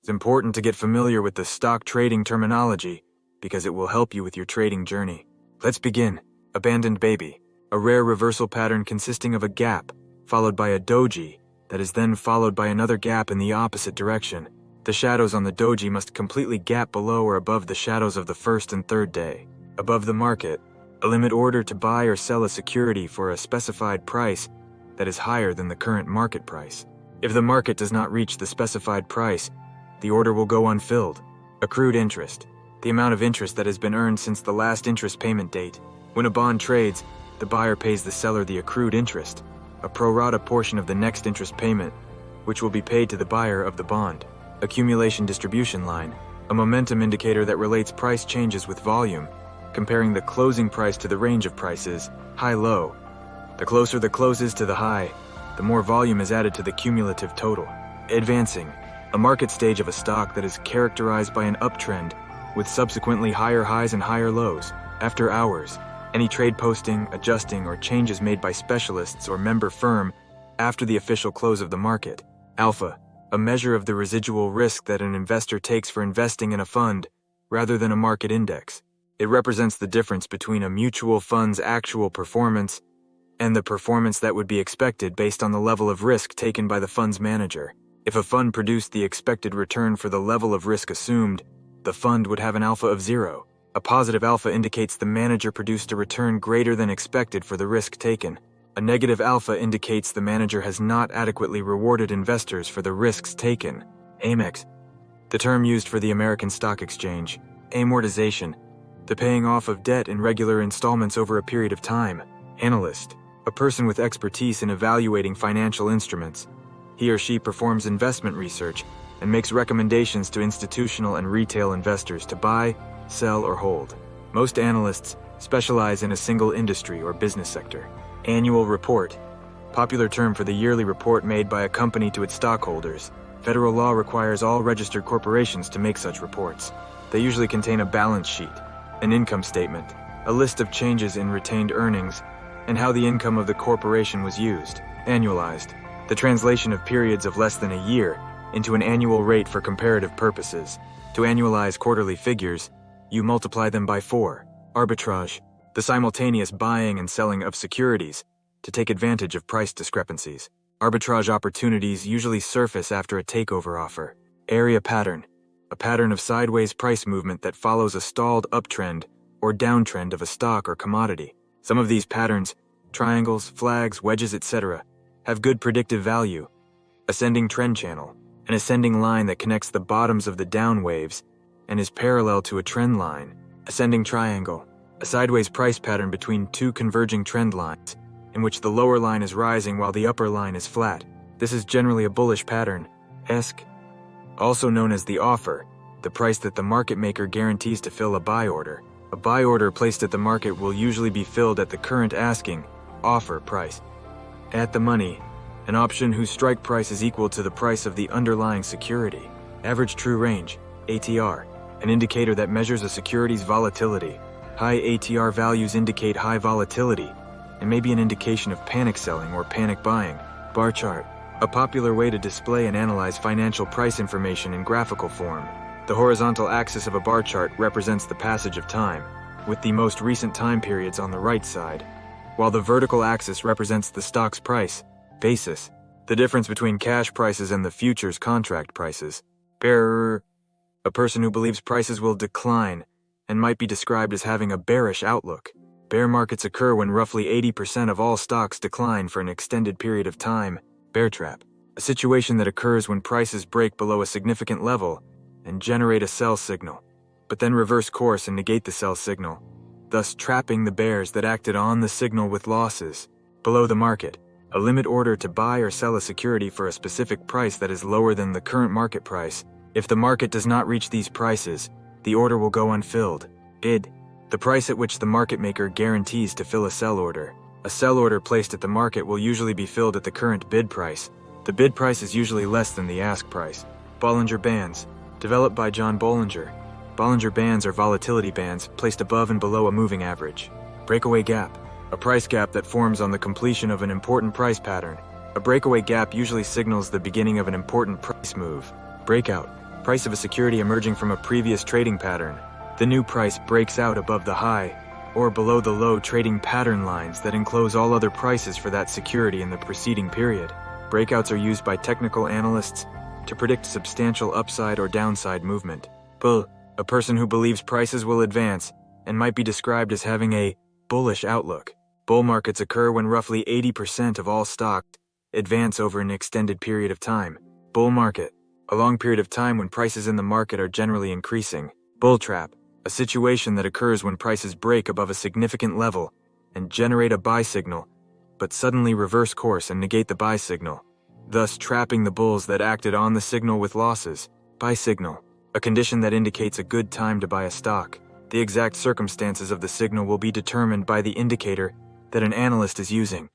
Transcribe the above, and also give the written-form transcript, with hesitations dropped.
It's important to get familiar with the stock trading terminology because it will help you with your trading journey. Let's begin. Abandoned baby. A rare reversal pattern consisting of a gap, followed by a doji, that is then followed by another gap in the opposite direction. The shadows on the doji must completely gap below or above the shadows of the first and third day. Above the market, a limit order to buy or sell a security for a specified price that is higher than the current market price. If the market does not reach the specified price, the order will go unfilled. Accrued interest. The amount of interest that has been earned since the last interest payment date. When a bond trades, the buyer pays the seller the accrued interest, a pro rata portion of the next interest payment, which will be paid to the buyer of the bond. Accumulation distribution line. A momentum indicator that relates price changes with volume, comparing the closing price to the range of prices, high-low. The closer the close is to the high, the more volume is added to the cumulative total. Advancing. A market stage of a stock that is characterized by an uptrend, with subsequently higher highs and higher lows. After hours. Any trade posting, adjusting, or changes made by specialists or member firm after the official close of the market. Alpha. A measure of the residual risk that an investor takes for investing in a fund rather than a market index. It represents the difference between a mutual fund's actual performance and the performance that would be expected based on the level of risk taken by the fund's manager. If a fund produced the expected return for the level of risk assumed, the fund would have an alpha of 0. A positive alpha indicates the manager produced a return greater than expected for the risk taken. A negative alpha indicates the manager has not adequately rewarded investors for the risks taken. Amex. The term used for the American Stock Exchange. Amortization. The paying off of debt in regular installments over a period of time. Analyst. A person with expertise in evaluating financial instruments. He or she performs investment research and makes recommendations to institutional and retail investors to buy, sell, or hold. Most analysts specialize in a single industry or business sector. Annual report. Popular term for the yearly report made by a company to its stockholders. Federal law requires all registered corporations to make such reports. They usually contain a balance sheet, an income statement, a list of changes in retained earnings, and how the income of the corporation was used. Annualized. The translation of periods of less than a year into an annual rate for comparative purposes. To annualize quarterly figures, you multiply them by 4. Arbitrage. The simultaneous buying and selling of securities to take advantage of price discrepancies. Arbitrage opportunities usually surface after a takeover offer. Area pattern. A pattern of sideways price movement that follows a stalled uptrend or downtrend of a stock or commodity. Some of these patterns, triangles, flags, wedges, etc., have good predictive value. Ascending trend channel. An ascending line that connects the bottoms of the down waves and is parallel to a trend line. Ascending triangle. A sideways price pattern between two converging trend lines, in which the lower line is rising while the upper line is flat. This is generally a bullish pattern. ESC. Also known as the offer, the price that the market maker guarantees to fill a buy order. A buy order placed at the market will usually be filled at the current asking offer price. At the money, an option whose strike price is equal to the price of the underlying security. Average true range, ATR, an indicator that measures a security's volatility. High ATR values indicate high volatility and may be an indication of panic selling or panic buying. Bar chart, a popular way to display and analyze financial price information in graphical form. The horizontal axis of a bar chart represents the passage of time, with the most recent time periods on the right side, while the vertical axis represents the stock's price, basis, the difference between cash prices and the futures contract prices. Bearer, a person who believes prices will decline and might be described as having a bearish outlook. Bear markets occur when roughly 80% of all stocks decline for an extended period of time. Bear trap, a situation that occurs when prices break below a significant level and generate a sell signal, but then reverse course and negate the sell signal, thus trapping the bears that acted on the signal with losses. Below the market, a limit order to buy or sell a security for a specific price that is lower than the current market price. If the market does not reach these prices, the order will go unfilled. Bid, the price at which the market maker guarantees to fill a sell order. A sell order placed at the market will usually be filled at the current bid price. The bid price is usually less than the ask price. Bollinger Bands, developed by John Bollinger. Bollinger Bands are volatility bands placed above and below a moving average. Breakaway gap, a price gap that forms on the completion of an important price pattern. A breakaway gap usually signals the beginning of an important price move. Breakout, Price of a security emerging from a previous trading pattern. The new price breaks out above the high or below the low trading pattern lines that enclose all other prices for that security in the preceding period. Breakouts are used by technical analysts to predict substantial upside or downside movement. Bull, a person who believes prices will advance and might be described as having a bullish outlook. Bull markets occur when roughly 80% of all stocks advance over an extended period of time. Bull market, a long period of time when prices in the market are generally increasing. Bull trap, a situation that occurs when prices break above a significant level and generate a buy signal, but suddenly reverse course and negate the buy signal, thus trapping the bulls that acted on the signal with losses. Buy signal, a condition that indicates a good time to buy a stock. The exact circumstances of the signal will be determined by the indicator that an analyst is using.